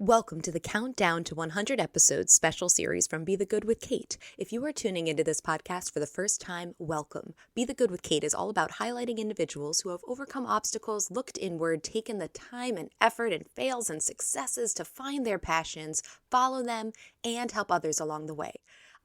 Welcome to the Countdown to 100 Episodes special series from Be the Good with Kate. If you are tuning into this podcast for the first time, welcome. Be the Good with Kate is all about highlighting individuals who have overcome obstacles, looked inward, taken the time and effort and fails and successes to find their passions, follow them, and help others along the way.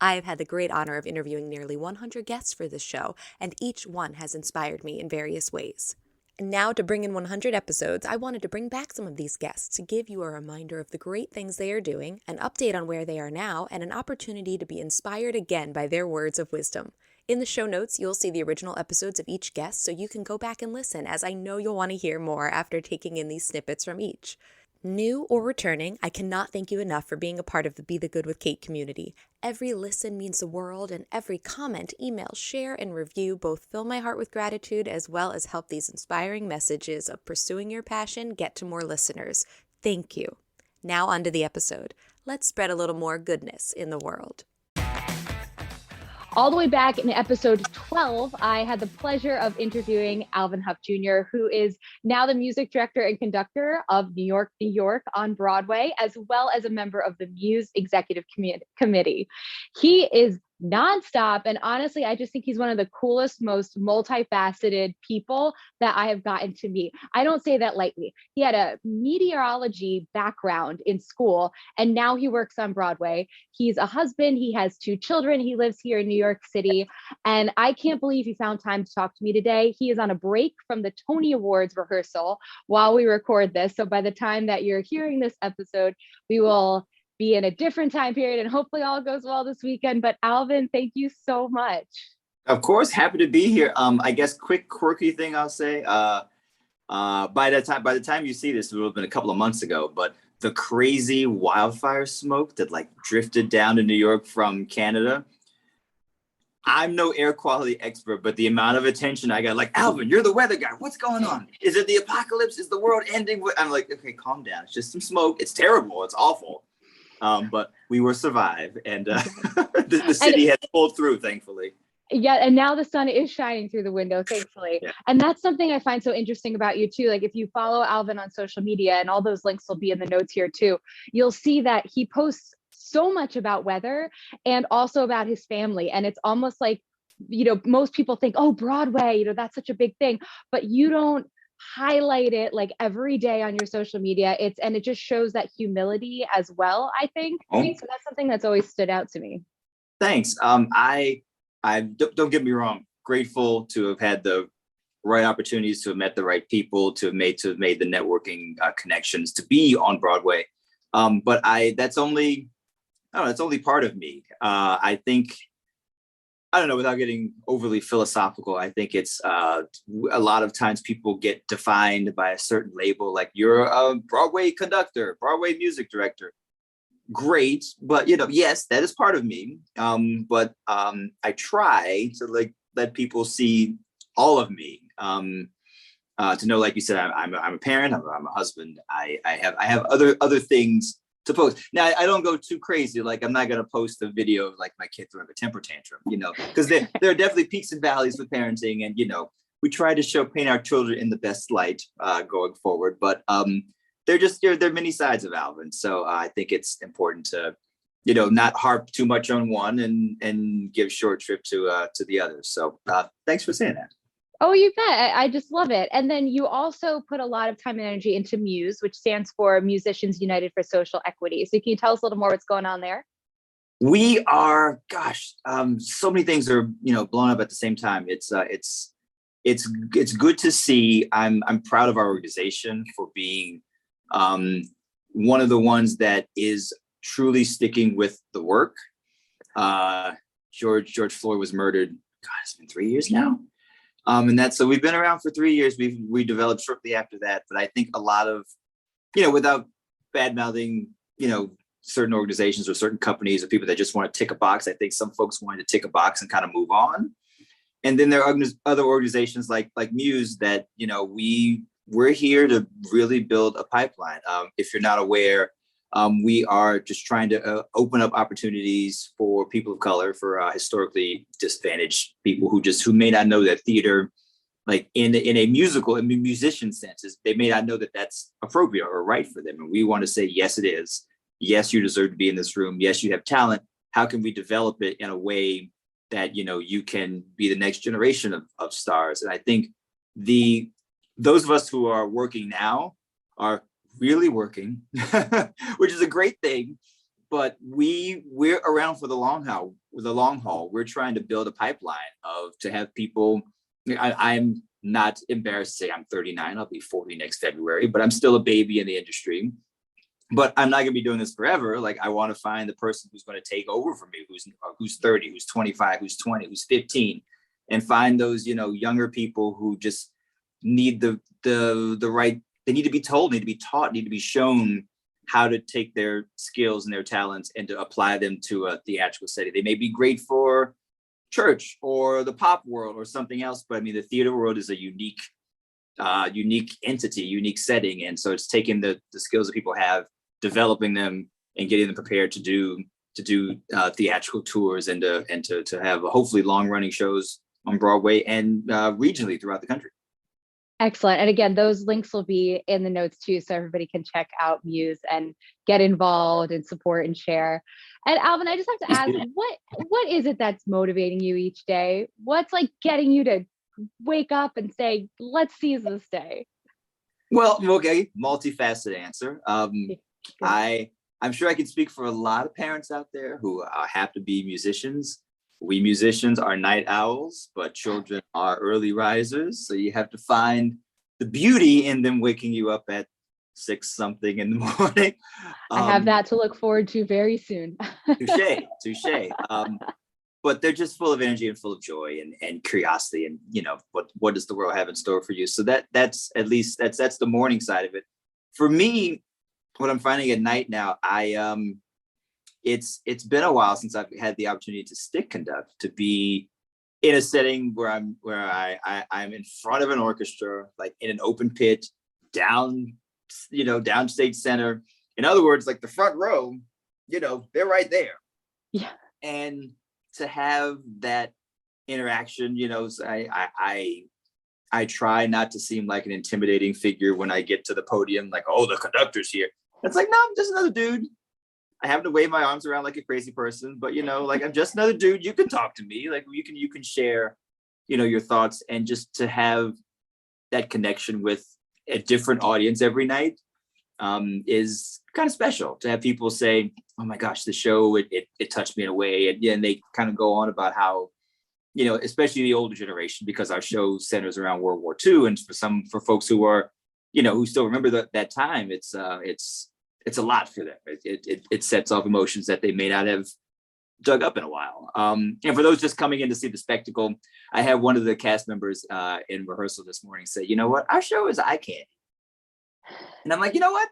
I have had the great honor of interviewing nearly 100 guests for this show, and each one has inspired me in various ways. And now, to bring in 100 episodes, I wanted to bring back some of these guests to give you a reminder of the great things they are doing, an update on where they are now, and an opportunity to be inspired again by their words of wisdom. In the show notes, you'll see the original episodes of each guest so you can go back and listen, as I know you'll want to hear more after taking in these snippets from each. New or returning, I cannot thank you enough for being a part of the Be the Good with Kate community. Every listen means the world, and every comment, email, share, and review both fill my heart with gratitude as well as help these inspiring messages of pursuing your passion get to more listeners. Thank you. Now on to the episode. Let's spread a little more goodness in the world. All the way back in episode 12, I had the pleasure of interviewing Alvin Huff Jr., who is now the music director and conductor of New York, New York on Broadway, as well as a member of the Muse Executive Committee. He is nonstop. And honestly, I just think he's one of the coolest, most multifaceted people that I have gotten to meet. I don't say that lightly. He had a meteorology background in school, and now he works on Broadway. He's a husband. He has 2 children. He lives here in New York City. And I can't believe he found time to talk to me today. He is on a break from the Tony Awards rehearsal while we record this. So by the time that you're hearing this episode, we will be in a different time period, and hopefully all goes well this weekend. But Alvin, thank you so much. Of course, happy to be here. I guess quick quirky thing I'll say. By the time you see this, it will have been a couple of months ago. But the crazy wildfire smoke that drifted down to New York from Canada. I'm no air quality expert, but the amount of attention I got, Alvin, you're the weather guy. What's going on? Is it the apocalypse? Is the world ending? I'm like, okay, calm down. It's just some smoke. It's terrible. It's awful. But we will survive, and the city has pulled through, thankfully. Yeah, and now the sun is shining through the window, thankfully. Yeah. And that's something I find so interesting about you too. If you follow Alvin on social media, and all those links will be in the notes here too, you'll see that he posts so much about weather and also about his family. And it's almost like, most people think, oh, Broadway, that's such a big thing, but you don't highlight it every day on your social media. And it just shows that humility as well, I think. So that's something that's always stood out to me. Thanks. I don't get me wrong, grateful to have had the right opportunities, to have met the right people, to have made the networking connections to be on Broadway. But that's only part of me. I think, I don't know, without getting overly philosophical, I think it's a lot of times people get defined by a certain label, like you're a Broadway conductor, Broadway music director. Great, but yes, that is part of me. But I try to let people see all of me. To know, like you said, I'm a parent, I'm a husband. I have other things to post. Now, I don't go too crazy. I'm not going to post a video of my kid throwing a temper tantrum, because there are definitely peaks and valleys with parenting. And, we try to paint our children in the best light going forward. But there are many sides of Alvin. So I think it's important to, not harp too much on one and give short shrift to the others. So thanks for saying that. Oh, you bet. I just love it. And then you also put a lot of time and energy into Muse, which stands for Musicians United for Social Equity. So can you tell us a little more what's going on there? We are, so many things are, blown up at the same time. It's good to see. I'm proud of our organization for being one of the ones that is truly sticking with the work. George Floyd was murdered. God, it's been 3 years now. And so we've been around for 3 years. We developed shortly after that. But I think a lot of, without bad mouthing, certain organizations or certain companies or people that just want to tick a box. I think some folks wanted to tick a box and kind of move on. And then there are other organizations like Muse that, we're here to really build a pipeline. If you're not aware, we are just trying to open up opportunities for people of color, for historically disadvantaged people who may not know that theater like in a musical, in a musician sense, they may not know that that's appropriate or right for them. And we want to say, yes, it is. Yes, you deserve to be in this room. Yes, you have talent. How can we develop it in a way that, you can be the next generation of stars? And I think those of us who are working now are really working, which is a great thing. But we're around for the long haul. We're trying to build a pipeline to have people. I'm not embarrassed to say I'm 39. I'll be 40 next February, but I'm still a baby in the industry. But I'm not going to be doing this forever. Like, I want to find the person who's going to take over for me, who's 30, who's 25, who's 20, who's 15, and find those, younger people who just need the right. They need to be told, need to be taught, need to be shown how to take their skills and their talents and to apply them to a theatrical setting. They may be great for church or the pop world or something else, but I mean, the theater world is a unique entity, unique setting. And so it's taking the skills that people have, developing them and getting them prepared to do theatrical tours and to have hopefully long running shows on Broadway and regionally throughout the country. Excellent. And again, those links will be in the notes too, so everybody can check out Muse and get involved and support and share. And Alvin, I just have to ask, what is it that's motivating you each day? What's like getting you to wake up and say, let's seize this day? Well, okay, multifaceted answer. I'm sure I can speak for a lot of parents out there who have to be musicians. We musicians are night owls, but children are early risers. So you have to find the beauty in them waking you up at 6 something in the morning. I have that to look forward to very soon. Touche. But they're just full of energy and full of joy and curiosity. And, what does the world have in store for you? So that's the morning side of it. For me, what I'm finding at night now, it's been a while since I've had the opportunity to stick conduct, to be in a setting where I'm in front of an orchestra, like in an open pit, downstage center. In other words, like the front row, they're right there. Yeah. And to have that interaction, I try not to seem like an intimidating figure when I get to the podium, like, oh, the conductor's here. It's like, no, I'm just another dude. I have to wave my arms around like a crazy person, but like, I'm just another dude. You can talk to me, like you can share, your thoughts, and just to have that connection with a different audience every night is kind of special. To have people say, oh my gosh, the show, it touched me in a way. And they kind of go on about how, especially the older generation, because our show centers around World War II. And for folks who are, who still remember that time, it's a lot for them. It sets off emotions that they may not have dug up in a while. And for those just coming in to see the spectacle, I had one of the cast members in rehearsal this morning say, you know what, our show is eye candy. And I'm like, you know what?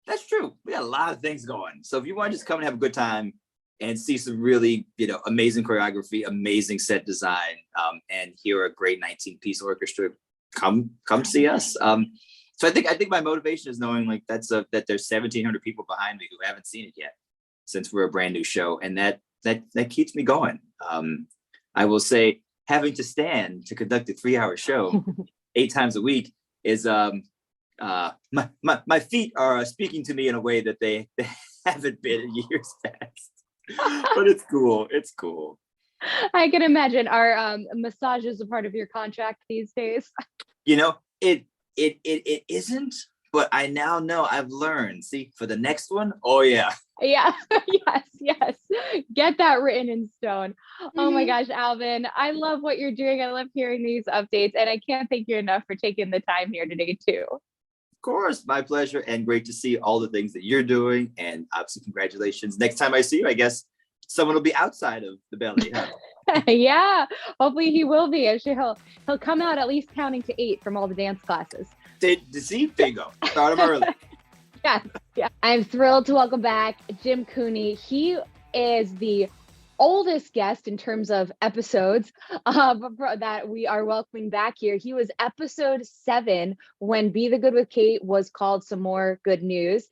That's true. We got a lot of things going. So if you want to just come and have a good time and see some really, amazing choreography, amazing set design, and hear a great 19-piece orchestra, come see us. So I think my motivation is knowing like that there's 1,700 people behind me who haven't seen it yet, since we're a brand new show, and that keeps me going. I will say, having to stand to conduct a 3-hour show 8 times a week is my feet are speaking to me in a way that they haven't been in years past. But it's cool. It's cool. I can imagine. Are massages a part of your contract these days? It isn't, but I now know. I've learned. See, for the next one, oh yeah. Yeah. yes. Get that written in stone. Oh my gosh, Alvin, I love what you're doing. I love hearing these updates, and I can't thank you enough for taking the time here today too. Of course, my pleasure, and great to see all the things that you're doing, and obviously congratulations. Next time I see you, I guess someone will be outside of the belly. Huh? Yeah, hopefully he will be. He'll come out at least counting to 8 from all the dance classes. See, bingo. Start him early. Yeah. I'm thrilled to welcome back Jim Cooney. He is the oldest guest in terms of episodes that we are welcoming back here. He was episode 7 when Be the Good with Kate was called Some More Good News.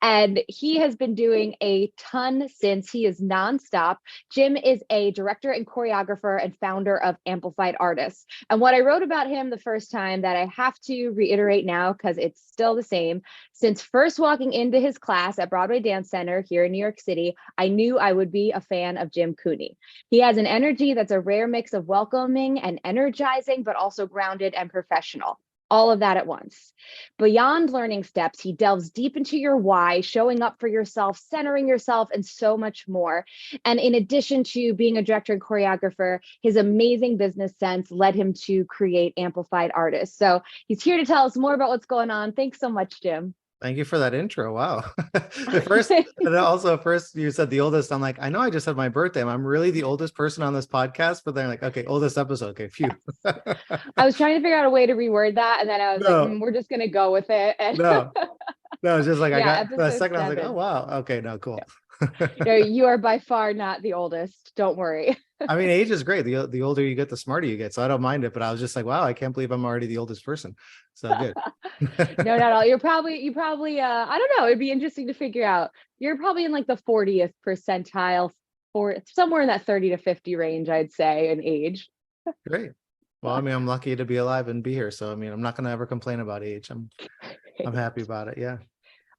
And he has been doing a ton since. He is nonstop. Jim is a director and choreographer and founder of Amplified Artists. And what I wrote about him the first time that I have to reiterate now, because it's still the same, since first walking into his class at Broadway Dance Center here in New York City, I knew I would be a fan of Jim Cooney. He has an energy that's a rare mix of welcoming and energizing, but also grounded and professional. All of that at once. Beyond learning steps, he delves deep into your why, showing up for yourself, centering yourself, and so much more. And in addition to being a director and choreographer, his amazing business sense led him to create Amplified Artists. So he's here to tell us more about what's going on. Thanks so much, Jim. Thank you for that intro. Wow. First you said the oldest. I'm like, I know I just had my birthday. I'm really the oldest person on this podcast, but then like, okay, oldest episode. Okay, phew. I was trying to figure out a way to reword that. And then I was like, we're just going to go with it. And no, it's just like, yeah, I got for a second. 7. I was like, oh, wow. Okay, no, cool. No, you are by far not the oldest. Don't worry. I mean, age is great. The older you get, the smarter you get. So I don't mind it. But I was just like, wow, I can't believe I'm already the oldest person. So good. No, not at all. You probably, I don't know. It'd be interesting to figure out. You're probably in like the 40th percentile, or somewhere in that 30 to 50 range, I'd say, in age. Great. Well, I mean, I'm lucky to be alive and be here. So I mean, I'm not going to ever complain about age. I'm happy about it. Yeah.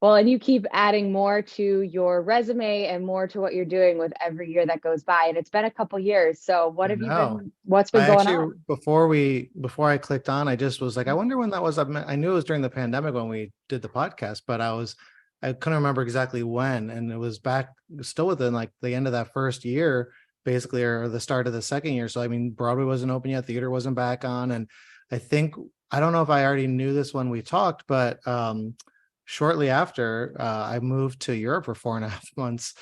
Well, and you keep adding more to your resume and more to what you're doing with every year that goes by. And it's been a couple years. So what's been going on? Before I clicked on, I just was like, I wonder when that was. I knew it was during the pandemic when we did the podcast, but I couldn't remember exactly when. And it was still within like the end of that first year, basically, or the start of the second year. So, I mean, Broadway wasn't open yet. Theater wasn't back on. And I don't know if I already knew this when we talked, but, shortly after, I moved to Europe for 4.5 months,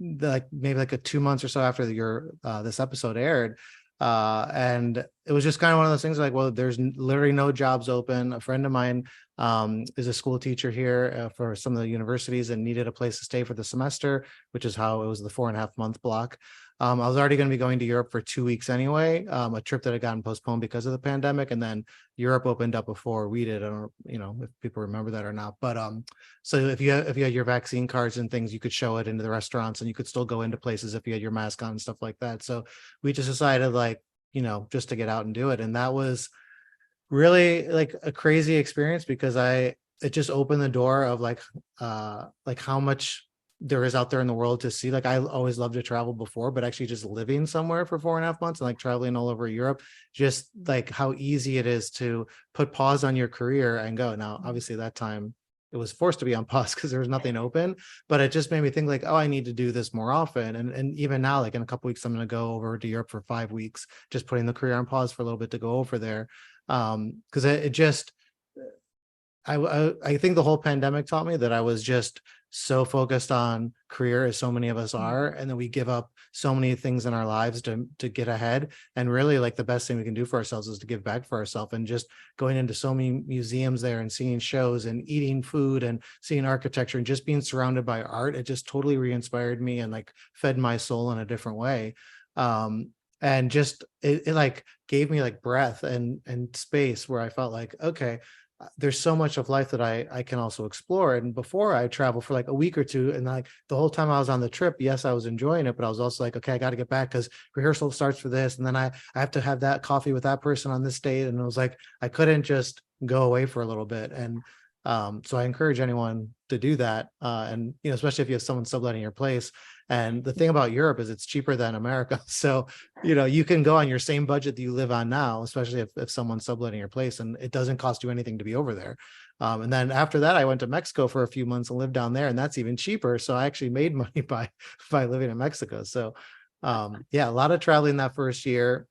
maybe like 2 months or so after this episode aired. And it was just kind of one of those things like, well, there's literally no jobs open. A friend of mine is a school teacher here for some of the universities and needed a place to stay for the semester, which is how it was the 4.5 month block. I was already going to be going to Europe for 2 weeks anyway, a trip that had gotten postponed because of the pandemic. And then Europe opened up before we did. I don't know, if people remember that or not. But so if you had your vaccine cards and things, you could show it into the restaurants and you could still go into places if you had your mask on and stuff like that. So we just decided just to get out and do it. And that was really like a crazy experience because it just opened the door of like how much there is out there in the world to see. Like I always loved to travel before, but actually just living somewhere for 4.5 months and like traveling all over Europe, just like how easy it is to put pause on your career and go. Now, obviously that time it was forced to be on pause because there was nothing open, but it just made me think like, oh, I need to do this more often. And even now, like in a couple of weeks, I'm going to go over to Europe for 5 weeks, just putting the career on pause for a little bit to go over there. Because I think the whole pandemic taught me that I was just so focused on career as so many of us are, and then we give up so many things in our lives to get ahead. And really like the best thing we can do for ourselves is to give back for ourselves. And just going into so many museums there and seeing shows and eating food and seeing architecture and just being surrounded by art, it just totally re-inspired me and like fed my soul in a different way. And just it like gave me like breath and space where I felt like, okay, there's so much of life that I can also explore. And before I travel for like a week or two, and like the whole time I was on the trip, yes, I was enjoying it, but I was also like, okay, I got to get back because rehearsal starts for this. And then I have to have that coffee with that person on this date. And it was like, I couldn't just go away for a little bit. And so I encourage anyone to do that. And, especially if you have someone subletting your place. And the thing about Europe is it's cheaper than America. So, you can go on your same budget that you live on now, especially if someone's subletting your place, and it doesn't cost you anything to be over there. And then after that, I went to Mexico for a few months and lived down there, and that's even cheaper. So I actually made money by living in Mexico. So a lot of traveling that first year.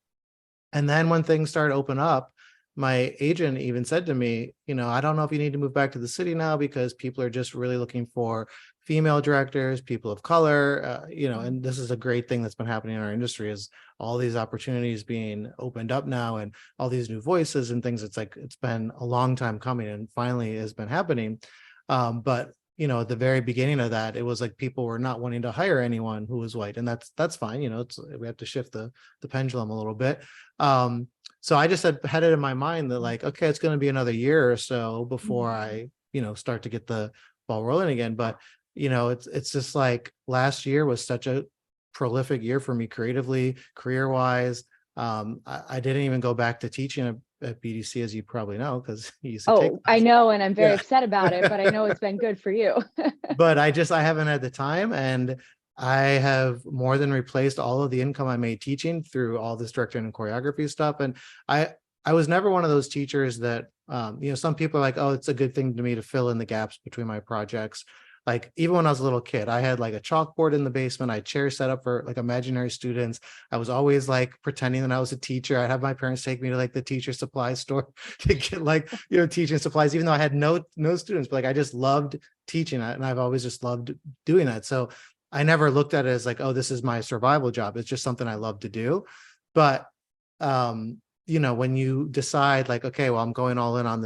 And then when things started to open up, my agent even said to me, I don't know if you need to move back to the city now because people are just really looking for female directors, people of color, and this is a great thing that's been happening in our industry is all these opportunities being opened up now and all these new voices and things. It's like, it's been a long time coming and finally has been happening. But at the very beginning of that, it was like people were not wanting to hire anyone who was white, and that's fine. We have to shift the pendulum a little bit. So I just had it in my mind that like, okay, it's going to be another year or so before I, start to get the ball rolling again. But, it's just like last year was such a prolific year for me creatively, career-wise. I didn't even go back to teaching at BDC, as you probably know, because you used to take I know, and I'm very Yeah. upset about it, but I know it's been good for you. but I haven't had the time, and I have more than replaced all of the income I made teaching through all this directing and choreography stuff. And I was never one of those teachers that, some people are like, oh, it's a good thing to me to fill in the gaps between my projects. Like even when I was a little kid, I had like a chalkboard in the basement. I had chairs set up for like imaginary students. I was always like pretending that I was a teacher. I'd have my parents take me to like the teacher supply store to get like, teaching supplies, even though I had no students, but like I just loved teaching it. And I've always just loved doing that. So I never looked at it as like, oh, this is my survival job. It's just something I love to do. But, when you decide like, okay, well, I'm going all in on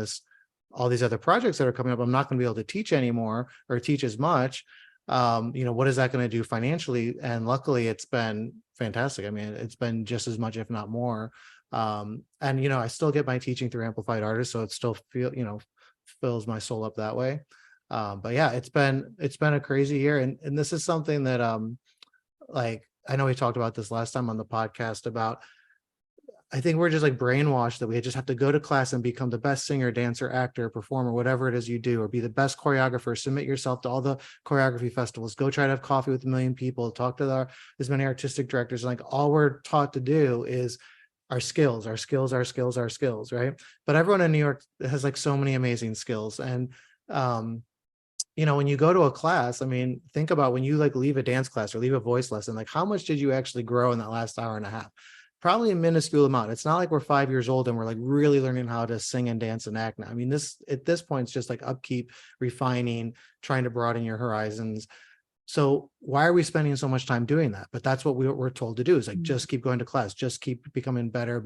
all these other projects that are coming up, I'm not going to be able to teach anymore or teach as much. What is that going to do financially? And luckily it's been fantastic. I mean, it's been just as much, if not more. And, I still get my teaching through Amplified Artists. So it still fills my soul up that way. But yeah, it's been a crazy year. And this is something that, like, I know we talked about this last time on the podcast about, I think we're just like brainwashed that we just have to go to class and become the best singer, dancer, actor, performer, whatever it is you do, or be the best choreographer, submit yourself to all the choreography festivals, go try to have coffee with 1 million people, talk to as many artistic directors. Like all we're taught to do is our skills, right? But everyone in New York has like so many amazing skills. And, when you go to a class, I mean, think about when you like leave a dance class or leave a voice lesson, like how much did you actually grow in that last hour and a half? Probably a minuscule amount. It's not like we're 5 years old and we're like really learning how to sing and dance and act now. I mean, at this point, it's just like upkeep, refining, trying to broaden your horizons. So why are we spending so much time doing that? But that's what we're told to do, is like, just keep going to class, just keep becoming better.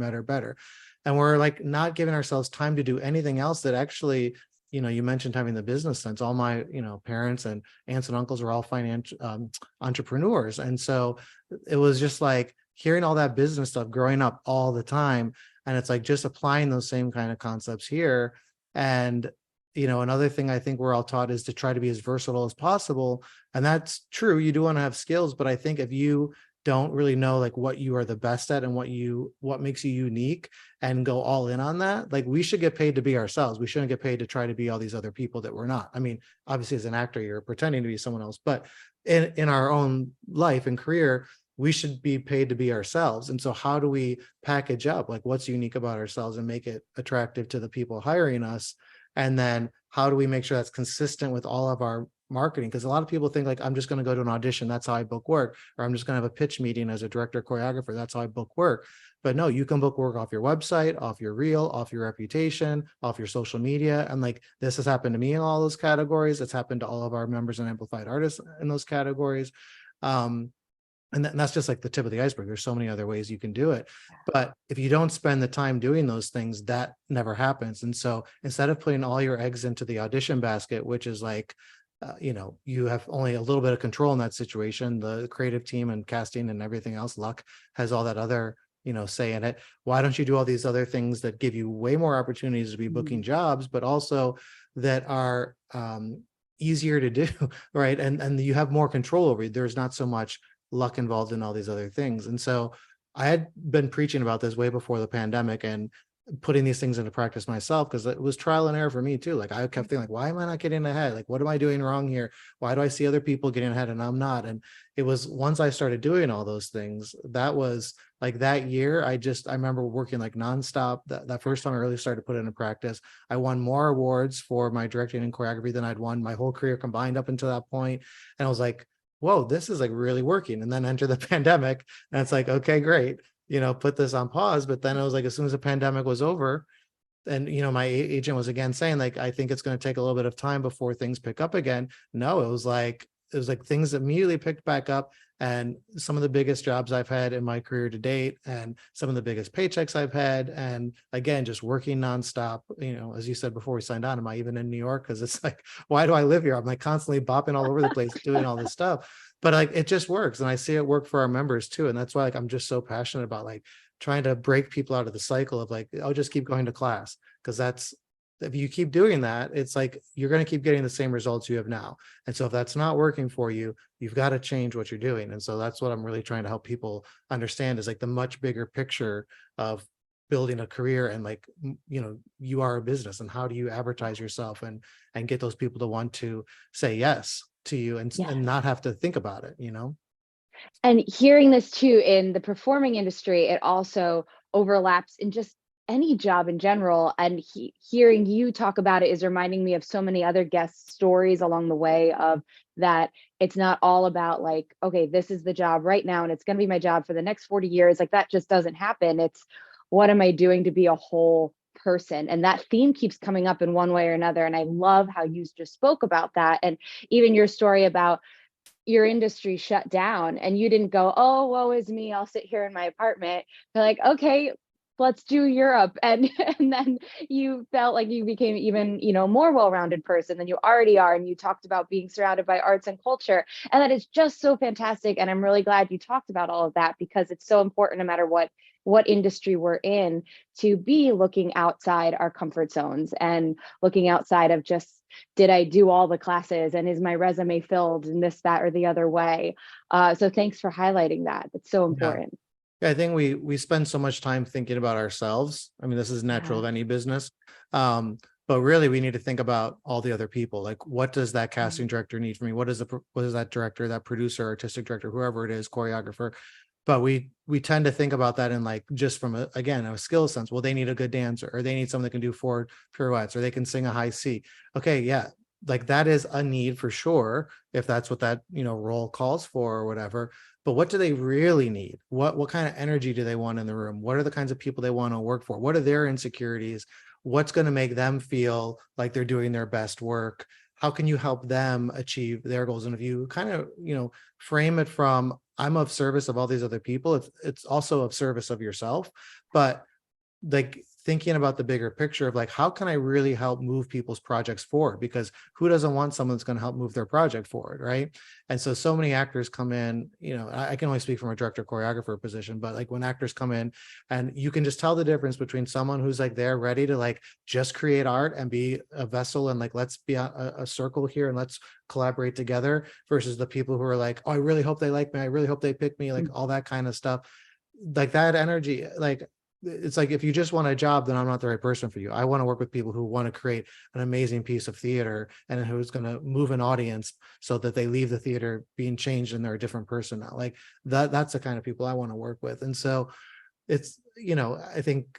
And we're like not giving ourselves time to do anything else that actually, you mentioned having the business sense. All my, parents and aunts and uncles are all financial entrepreneurs. And so it was just like, hearing all that business stuff growing up all the time. And it's like just applying those same kind of concepts here. And, another thing I think we're all taught is to try to be as versatile as possible. And that's true. You do want to have skills, but I think if you don't really know like what you are the best at and what makes you unique and go all in on that, like we should get paid to be ourselves. We shouldn't get paid to try to be all these other people that we're not. I mean, obviously as an actor, you're pretending to be someone else, but in our own life and career, we should be paid to be ourselves. And so how do we package up like what's unique about ourselves and make it attractive to the people hiring us? And then how do we make sure that's consistent with all of our marketing? Because a lot of people think like, I'm just going to go to an audition, that's how I book work, or I'm just going to have a pitch meeting as a director choreographer, that's how I book work. But no, you can book work off your website, off your reel, off your reputation, off your social media. And like this has happened to me in all those categories. It's happened to all of our members and Amplified Artists in those categories. And that's just like the tip of the iceberg. There's so many other ways you can do it. But if you don't spend the time doing those things, that never happens. And so instead of putting all your eggs into the audition basket, which is like, you have only a little bit of control in that situation, the creative team and casting and everything else, luck has all that other, say in it. Why don't you do all these other things that give you way more opportunities to be booking jobs, but also that are easier to do, right? And you have more control over it. There's not so much luck involved in all these other things. And so I had been preaching about this way before the pandemic and putting these things into practice myself, because it was trial and error for me too. Like I kept thinking like, why am I not getting ahead? Like, what am I doing wrong here? Why do I see other people getting ahead and I'm not? And it was once I started doing all those things, that was like that year, I remember working like nonstop. That first time I really started to put it into practice, I won more awards for my directing and choreography than I'd won my whole career combined up until that point. And I was like, whoa, this is like really working. And then enter the pandemic and it's like, okay, great, put this on pause. But then it was like, as soon as the pandemic was over and, my agent was again saying like, I think it's going to take a little bit of time before things pick up again. No, it was like things immediately picked back up. And some of the biggest jobs I've had in my career to date, and some of the biggest paychecks I've had. And again, just working nonstop, as you said before we signed on, am I even in New York? Because it's like, why do I live here? I'm like constantly bopping all over the place doing all this stuff. But like, it just works. And I see it work for our members too. And that's why like, I'm just so passionate about like trying to break people out of the cycle of like, I'll just keep going to class. Because if you keep doing that, it's like you're going to keep getting the same results you have now. And so if that's not working for you, you've got to change what you're doing. And so that's what I'm really trying to help people understand, is like the much bigger picture of building a career. And like, you are a business, and how do you advertise yourself and get those people to want to say yes to you and not have to think about it, And hearing this too in the performing industry, it also overlaps in just any job in general. And hearing you talk about it is reminding me of so many other guest stories along the way, of that it's not all about like, okay, this is the job right now and it's going to be my job for the next 40 years. Like that just doesn't happen. It's, what am I doing to be a whole person? And that theme keeps coming up in one way or another. And I love how you just spoke about that. And even your story about your industry shut down and you didn't go, oh, woe is me, I'll sit here in my apartment. They're like, okay, let's do Europe. And then you felt like you became even, more well-rounded person than you already are. And you talked about being surrounded by arts and culture. And that is just so fantastic. And I'm really glad you talked about all of that, because it's so important, no matter what industry we're in, to be looking outside our comfort zones and looking outside of just, did I do all the classes and is my resume filled in this, that, or the other way? So thanks for highlighting that. It's so important. Yeah, I think we spend so much time thinking about ourselves. I mean, this is natural of any business. But really we need to think about all the other people. Like, what does that casting director need from me? What is that director, that producer, artistic director, whoever it is, choreographer? But we tend to think about that in like, just from a skill sense. Well, they need a good dancer, or they need someone that can do forward pirouettes, or they can sing a high C. Okay, yeah, like that is a need for sure, if that's what that role calls for or whatever. But what do they really need? What kind of energy do they want in the room? What are the kinds of people they want to work for? What are their insecurities? What's going to make them feel like they're doing their best work? How can you help them achieve their goals? And if you kind of frame it from, I'm of service of all these other people, it's also of service of yourself. But like thinking about the bigger picture of like, how can I really help move people's projects forward? Because who doesn't want someone that's going to help move their project forward, right? And so many actors come in, I can only speak from a director choreographer position, but like when actors come in, and you can just tell the difference between someone who's like, they're ready to like just create art and be a vessel and like, let's be a circle here and let's collaborate together, versus the people who are like, oh, I really hope they like me, I really hope they pick me, like all that kind of stuff. Like that energy, like, it's like, if you just want a job, then I'm not the right person for you. I want to work with people who want to create an amazing piece of theater and who's going to move an audience so that they leave the theater being changed and they're a different person now. Like that's the kind of people I want to work with. And so it's, I think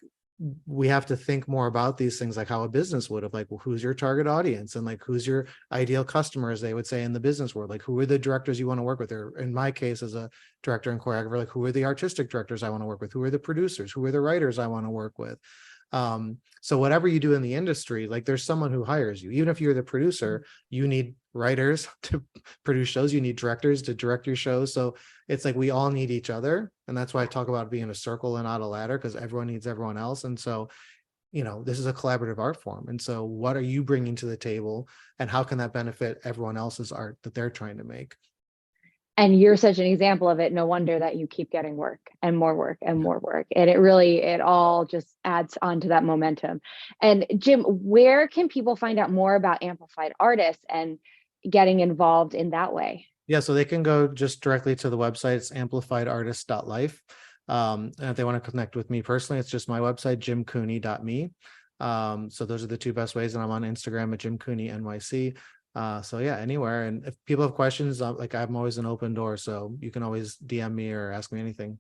we have to think more about these things, like how a business would, of like, well, who's your target audience, and like, who's your ideal customer, as they would say in the business world. Like, who are the directors you want to work with? Or in my case, as a director and choreographer, like, who are the artistic directors I want to work with? Who are the producers? Who are the writers I want to work with? So whatever you do in the industry, like there's someone who hires you. Even if you're the producer, you need writers to produce shows, you need directors to direct your shows. So it's like, we all need each other. And that's why I talk about being a circle and not a ladder, because everyone needs everyone else. And so, this is a collaborative art form. And so what are you bringing to the table, and how can that benefit everyone else's art that they're trying to make? And you're such an example of it. No wonder that you keep getting work and more work and more work. And it all just adds on to that momentum. And Jim, where can people find out more about Amplified Artists and getting involved in that way? Yeah, so they can go just directly to the website. It's amplifiedartist.life. And if they want to connect with me personally, it's just my website, jimcooney.me. So those are the two best ways. And I'm on Instagram at jimcooneynyc. So yeah, anywhere. And if people have questions, I'm always an open door. So you can always DM me or ask me anything.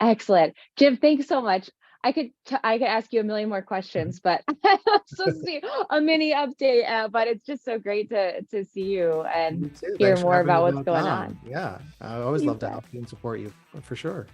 Excellent. Jim, thanks so much. I could ask you a million more questions, but so see a mini update. But it's just so great to see you and hear more about what's going on. Yeah, I always love to help you and support you for sure.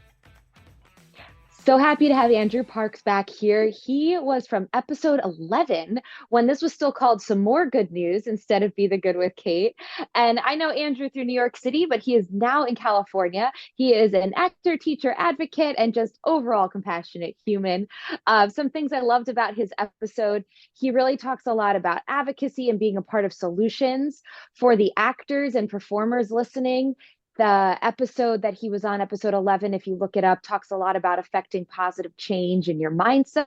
So happy to have Andrew Parks back here. He was from episode 11 when this was still called Some More Good News instead of Be the Good with Kate. And I know Andrew through New York City, but he is now in California. He is an actor, teacher, advocate, and just overall compassionate human. Some things I loved about his episode, he really talks a lot about advocacy and being a part of solutions for the actors and performers listening. The episode that he was on, episode 11, if you look it up, talks a lot about affecting positive change in your mindset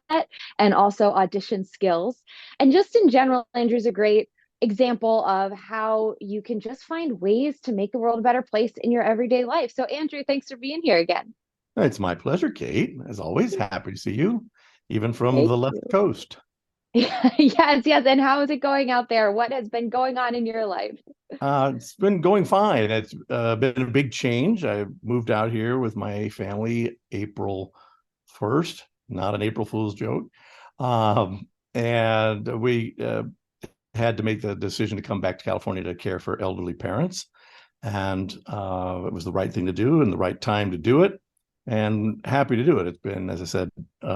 and also audition skills. And just in general, Andrew's a great example of how you can just find ways to make the world a better place in your everyday life. So, Andrew, thanks for being here again. It's my pleasure, Kate. As always, happy to see you, even from Thank the left you. coast. Yes, yes. And how is it going out there? What has been going on in your life? It's been going fine. It's been a big change. I moved out here with my family April 1st, not an April Fool's joke. And we had to make the decision to come back to California to care for elderly parents. And it was the right thing to do and the right time to do it. And happy to do it. It's been, as I said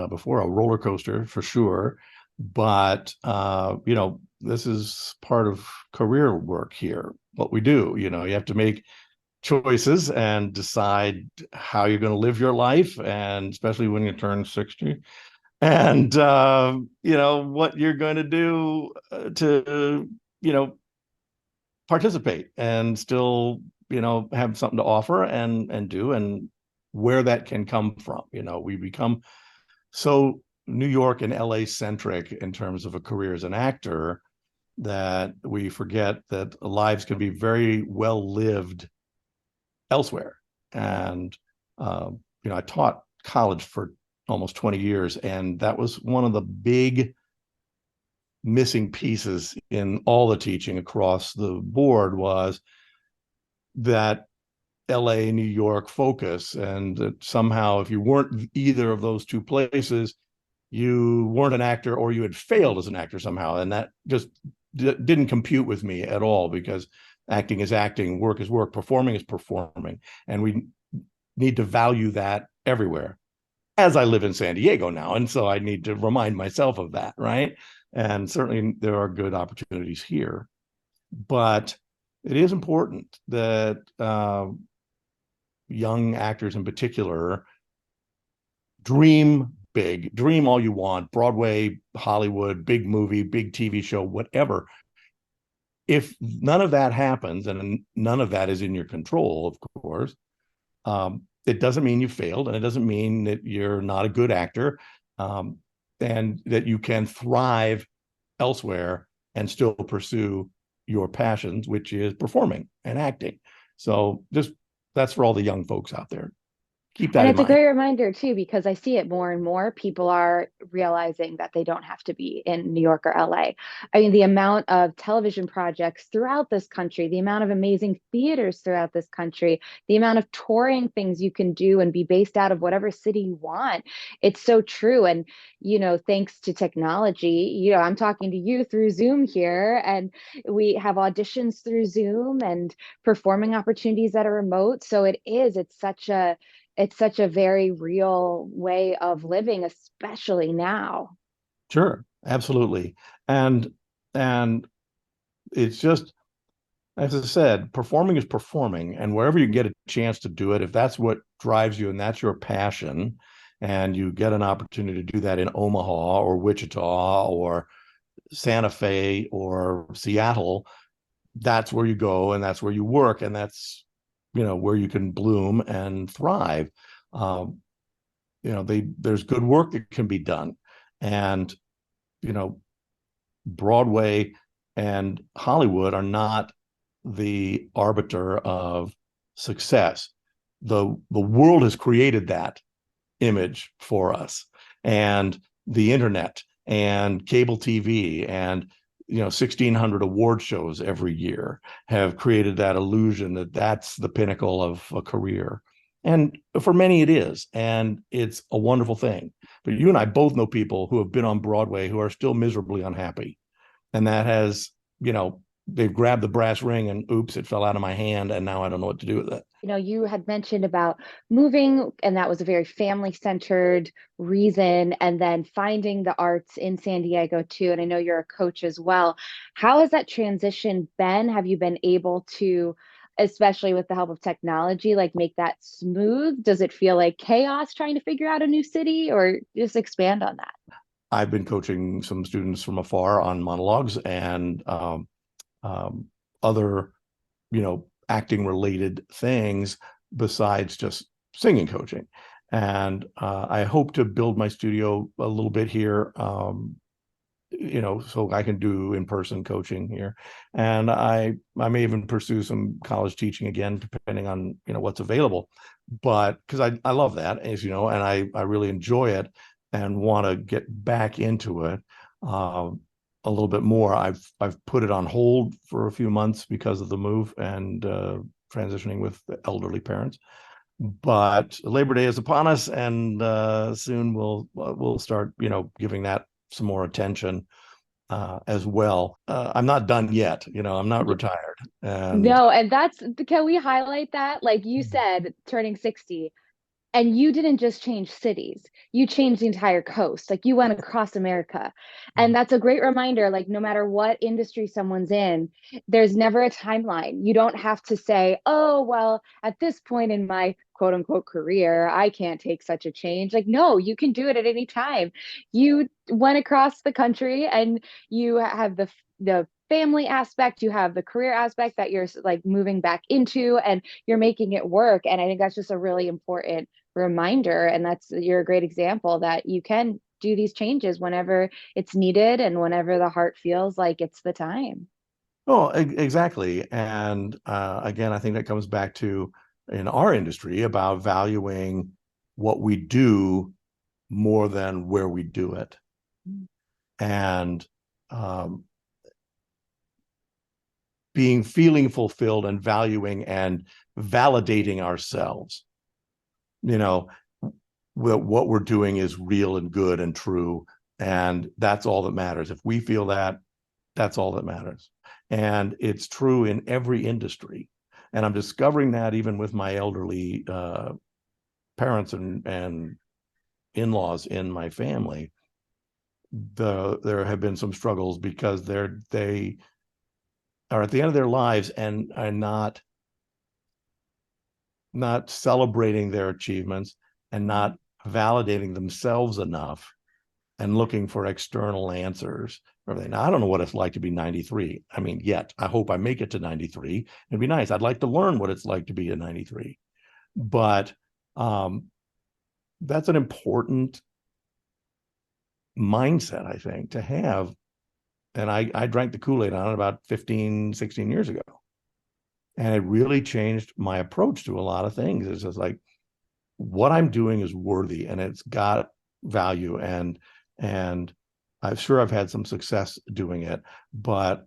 before, a roller coaster for sure. But this is part of career work here. What we do, you have to make choices and decide how you're going to live your life, and especially when you turn 60, and what you're going to do to participate and still have something to offer and do, and where that can come from. We become so New York and LA centric in terms of a career as an actor that we forget that lives can be very well lived elsewhere. And I taught college for almost 20 years, and that was one of the big missing pieces in all the teaching across the board, was that LA, New York focus, and that somehow if you weren't either of those two places, you weren't an actor, or you had failed as an actor somehow. And that just didn't compute with me at all, because acting is acting, work is work, performing is performing. And we need to value that everywhere. As I live in San Diego now, and so I need to remind myself of that, right? And certainly there are good opportunities here. But it is important that young actors in particular dream big, dream all you want, Broadway, Hollywood, big movie, big TV show, whatever. If none of that happens, and none of that is in your control, of course, it doesn't mean you failed, and it doesn't mean that you're not a good actor, and that you can thrive elsewhere and still pursue your passions, which is performing and acting. So that's for all the young folks out there. Keep that And in it's a mind. great reminder too, because I see it more and more. People are realizing that they don't have to be in New York or LA. I mean, the amount of television projects throughout this country, the amount of amazing theaters throughout this country, the amount of touring things you can do and be based out of whatever city you want. It's so true. And, thanks to technology, I'm talking to you through Zoom here, and we have auditions through Zoom and performing opportunities that are remote. So it's such a very real way of living, especially now. Sure, absolutely. And it's just, as I said, performing is performing, and wherever you get a chance to do it, if that's what drives you and that's your passion, and you get an opportunity to do that in Omaha or Wichita or Santa Fe or Seattle, that's where you go, and that's where you work, and that's where you can bloom and thrive. There's good work that can be done, and Broadway and Hollywood are not the arbiter of success. The world has created that image for us, and the internet and cable TV and 1,600 award shows every year have created that illusion that that's the pinnacle of a career. And for many it is, and it's a wonderful thing. But you and I both know people who have been on Broadway who are still miserably unhappy. And that has, they've grabbed the brass ring and oops, it fell out of my hand, and now I don't know what to do with it. You had mentioned about moving, and that was a very family-centered reason, and then finding the arts in San Diego too. And I know you're a coach as well. How has that transition been? Have you been able to, especially with the help of technology, like make that smooth? Does it feel like chaos trying to figure out a new city, or just expand on that? I've been coaching some students from afar on monologues and other, acting related things besides just singing coaching. And I hope to build my studio a little bit here, so I can do in-person coaching here. And I may even pursue some college teaching again, depending on, what's available. But because I love that, as you know, and I really enjoy it and want to get back into it a little bit more. I've put it on hold for a few months because of the move and transitioning with the elderly parents. But Labor Day is upon us, and soon we'll start, giving that some more attention as well. I'm not done yet. I'm not retired. No, and can we highlight that? Like you said, turning 60. And you didn't just change cities, you changed the entire coast. Like you went across America. And that's a great reminder, like no matter what industry someone's in, there's never a timeline. You don't have to say, oh, well, at this point in my quote unquote career, I can't take such a change. Like, no, you can do it at any time. You went across the country and you have the family aspect, you have the career aspect that you're like moving back into, and you're making it work. And I think that's just a really important reminder, and you're a great example that you can do these changes whenever it's needed and whenever the heart feels like it's the time. Oh, exactly. And again, I think that comes back to, in our industry, about valuing what we do more than where we do it. And feeling fulfilled and valuing and validating ourselves. What we're doing is real and good and true, and that's all that matters. If we feel that, that's all that matters. And it's true in every industry. And I'm discovering that even with my elderly parents and in-laws in my family. There have been some struggles because they are at the end of their lives and are not celebrating their achievements and not validating themselves enough and looking for external answers. Now, I don't know what it's like to be 93. I mean, yet I hope I make it to 93. It'd be nice. I'd like to learn what it's like to be a 93. But that's an important mindset, I think, to have. And I drank the Kool-Aid on it about 15, 16 years ago. And it really changed my approach to a lot of things. It's just like, what I'm doing is worthy and it's got value. And I'm sure I've had some success doing it, but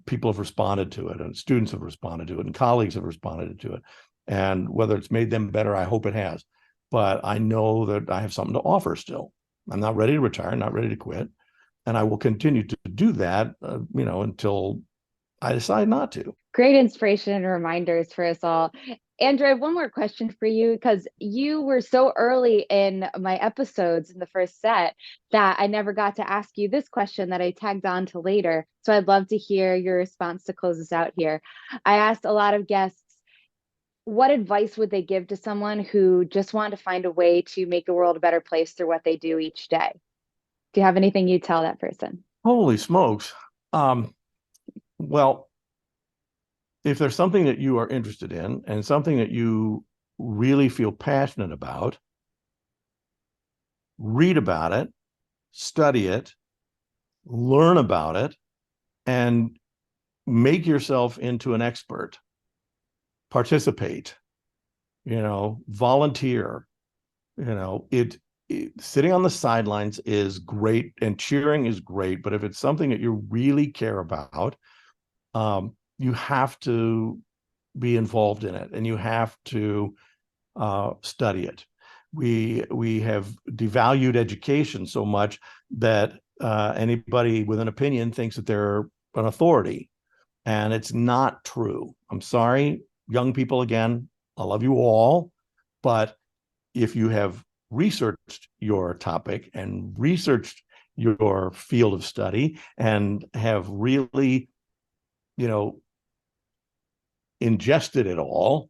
people have responded to it, and students have responded to it, and colleagues have responded to it. And whether it's made them better, I hope it has. But I know that I have something to offer still. I'm not ready to retire, not ready to quit. And I will continue to do that, until I decide not to. Great inspiration and reminders for us all. Andrew, I have one more question for you, because you were so early in my episodes in the first set that I never got to ask you this question that I tagged on to later. So I'd love to hear your response to close us out here. I asked a lot of guests, what advice would they give to someone who just wanted to find a way to make the world a better place through what they do each day? Do you have anything you'd tell that person? Holy smokes. Well, if there's something that you are interested in and something that you really feel passionate about, read about it, study it, learn about it, and make yourself into an expert. Participate, volunteer. Sitting on the sidelines is great and cheering is great, but if it's something that you really care about, you have to be involved in it and you have to study it. We have devalued education so much that anybody with an opinion thinks that they're an authority. And it's not true. I'm sorry, young people, again, I love you all. But if you have researched your topic and researched your field of study and have really, ingested it all,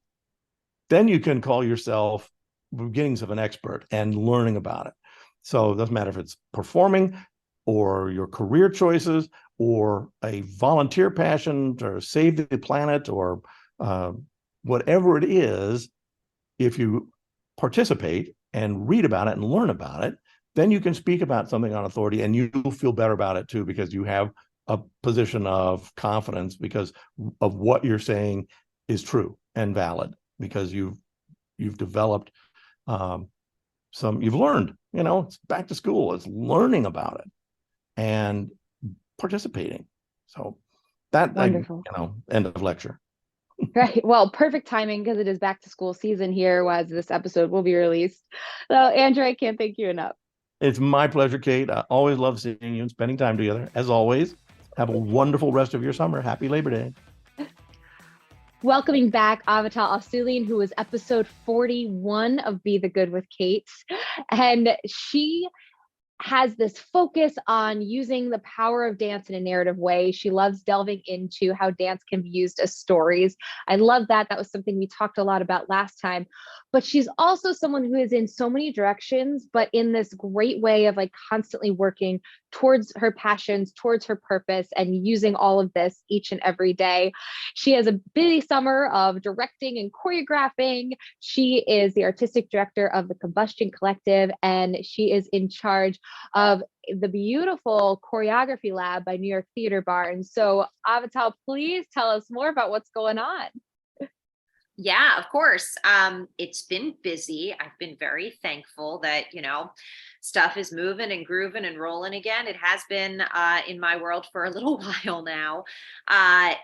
then you can call yourself beginnings of an expert and learning about it. So it doesn't matter if it's performing or your career choices or a volunteer passion to save the planet or whatever it is. If you participate and read about it and learn about it, then you can speak about something on authority, and you'll feel better about it too, because you have a position of confidence because of what you're saying is true and valid, because you've developed you've learned, it's back to school, it's learning about it and participating. So that, Wonderful. end of lecture. Right. Well, perfect timing because it is back to school season here as this episode will be released. So, Andrew, I can't thank you enough. It's my pleasure, Kate. I always love seeing you and spending time together. As always, have a wonderful rest of your summer. Happy Labor Day. Welcoming back Avital Alsulian, who was episode 41 of Be the Good with Kate. And she has this focus on using the power of dance in a narrative way. She loves delving into how dance can be used as stories. I love that. That was something we talked a lot about last time. But she's also someone who is in so many directions, but in this great way of like constantly working towards her passions, towards her purpose, and using all of this each and every day. She has a busy summer of directing and choreographing. She is the artistic director of the Combustion Collective, and she is in charge of the beautiful choreography lab by New York Theater Barn. So Avital, please tell us more about what's going on. Yeah, of course. It's been busy. I've been very thankful that, stuff is moving and grooving and rolling again. It has been in my world for a little while now.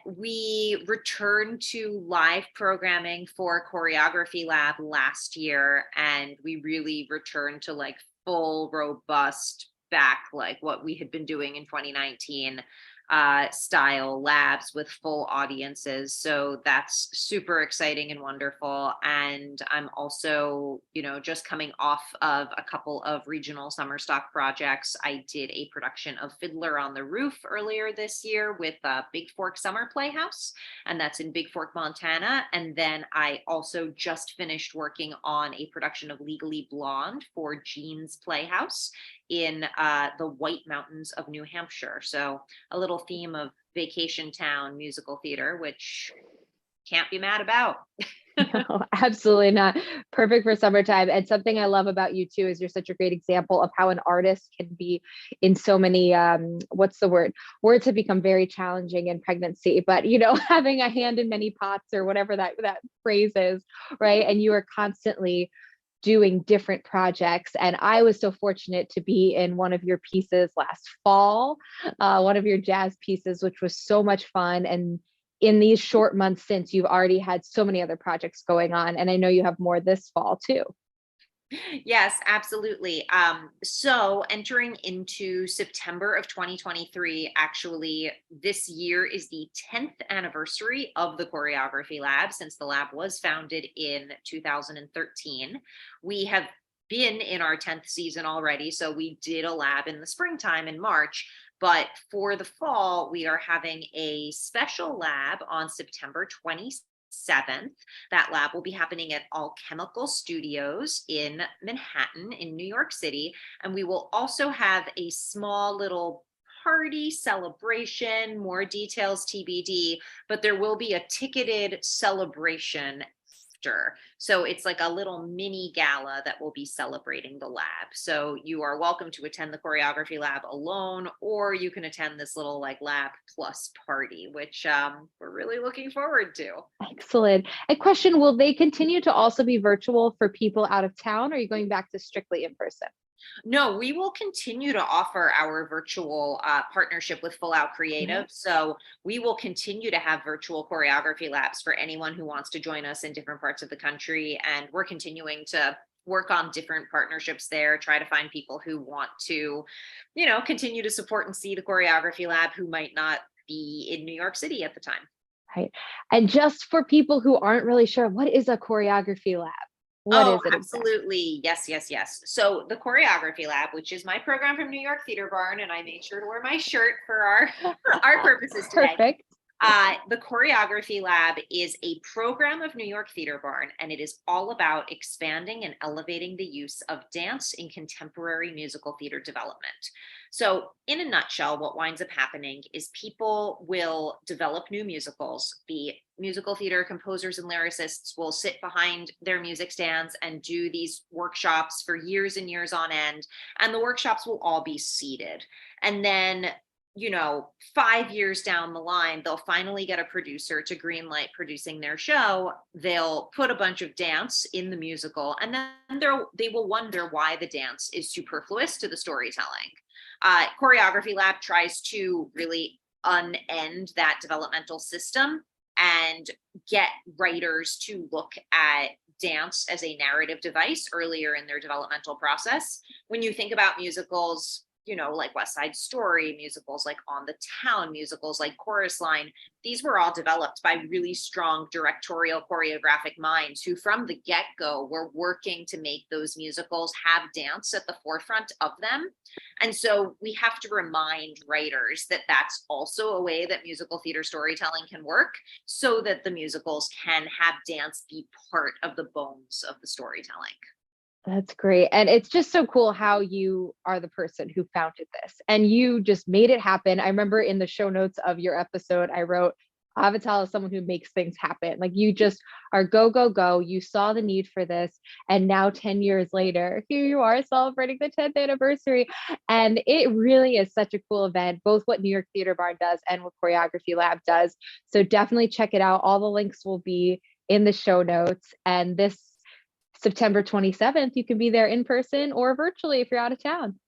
We returned to live programming for Choreography Lab last year, and we really returned to like full, robust back, like what we had been doing in 2019. Style labs with full audiences. So that's super exciting and wonderful. And I'm also, just coming off of a couple of regional summer stock projects. I did a production of Fiddler on the Roof earlier this year with Big Fork Summer Playhouse, and that's in Big Fork, Montana. And then I also just finished working on a production of Legally Blonde for Jean's Playhouse in the White Mountains of New Hampshire. So a little theme of vacation town musical theater, which can't be mad about. No, absolutely not. Perfect for summertime. And something I love about you too is you're such a great example of how an artist can be in so many what's the word? Words have become very challenging in pregnancy, but having a hand in many pots or whatever that phrase is, right? And you are constantly doing different projects. And I was so fortunate to be in one of your pieces last fall, one of your jazz pieces, which was so much fun. And in these short months since, you've already had so many other projects going on. And I know you have more this fall too. Yes, absolutely. So entering into September of 2023, actually, this year is the 10th anniversary of the Choreography Lab since the lab was founded in 2013. We have been in our 10th season already. So we did a lab in the springtime in March. But for the fall, we are having a special lab on September 27th. That lab will be happening at Alchemical Studios in Manhattan in New York City. And we will also have a small little party celebration, more details TBD, but there will be a ticketed celebration after. So it's like a little mini gala that will be celebrating the lab. So you are welcome to attend the Choreography Lab alone, or you can attend this little like lab plus party, which we're really looking forward to. Excellent. A question, will they continue to also be virtual for people out of town, or are you going back to strictly in person? No, we will continue to offer our virtual partnership with Full Out Creative. So we will continue to have virtual choreography labs for anyone who wants to join us in different parts of the country. And we're continuing to work on different partnerships there, try to find people who want to, continue to support and see the Choreography Lab who might not be in New York City at the time. Right. And just for people who aren't really sure, what is a choreography lab? What is it exactly? Absolutely. Yes. So the Choreography Lab, which is my program from New York Theater Barn, and I made sure to wear my shirt for our purposes today. Perfect. The Choreography Lab is a program of New York Theater Barn, and it is all about expanding and elevating the use of dance in contemporary musical theater development. So in a nutshell, what winds up happening is people will develop new musicals. The musical theater composers and lyricists will sit behind their music stands and do these workshops for years and years on end. And the workshops will all be seated. And then 5 years down the line, they'll finally get a producer to greenlight producing their show. They'll put a bunch of dance in the musical, and then they will wonder why the dance is superfluous to the storytelling. Choreography Lab tries to really unend that developmental system and get writers to look at dance as a narrative device earlier in their developmental process. When you think about musicals, like West Side Story, musicals like On the Town, musicals like Chorus Line, these were all developed by really strong directorial choreographic minds who from the get-go were working to make those musicals have dance at the forefront of them. And so we have to remind writers that that's also a way that musical theater storytelling can work, so that the musicals can have dance be part of the bones of the storytelling. That's great. And it's just so cool how you are the person who founded this and you just made it happen. I remember in the show notes of your episode, I wrote, Avital is someone who makes things happen. Like you just are go, go, go. You saw the need for this. And now 10 years later, here you are celebrating the 10th anniversary. And it really is such a cool event, both what New York Theater Barn does and what Choreography Lab does. So definitely check it out. All the links will be in the show notes. And this September 27th, you can be there in person or virtually if you're out of town.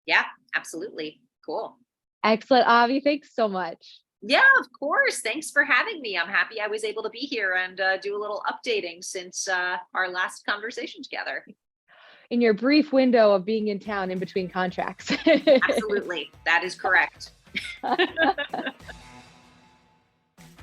Yeah, absolutely. Cool. Excellent. Avi, thanks so much. Yeah, of course. Thanks for having me. I'm happy I was able to be here and do a little updating since our last conversation together. In your brief window of being in town in between contracts. Absolutely. That is correct.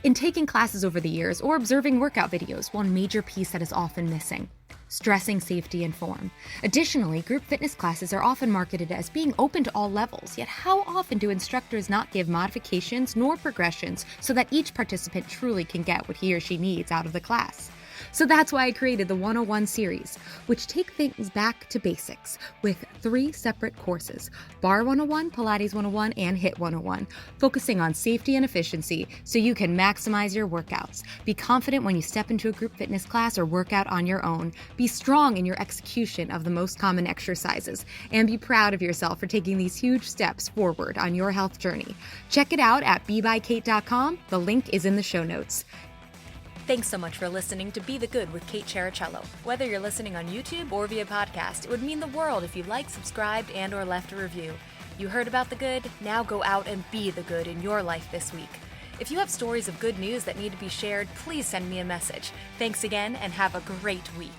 In taking classes over the years or observing workout videos, one major piece that is often missing: stressing safety and form. Additionally, group fitness classes are often marketed as being open to all levels, yet how often do instructors not give modifications nor progressions so that each participant truly can get what he or she needs out of the class? So that's why I created the 101 series, which take things back to basics with 3 separate courses: Barre 101, Pilates 101, and HIIT 101, focusing on safety and efficiency so you can maximize your workouts. Be confident when you step into a group fitness class or workout on your own. Be strong in your execution of the most common exercises, and be proud of yourself for taking these huge steps forward on your health journey. Check it out at BeByKate.com. The link is in the show notes. Thanks so much for listening to Be the Good with Kate Chericello. Whether you're listening on YouTube or via podcast, it would mean the world if you liked, subscribed, and or left a review. You heard about the good? Now go out and be the good in your life this week. If you have stories of good news that need to be shared, please send me a message. Thanks again and have a great week.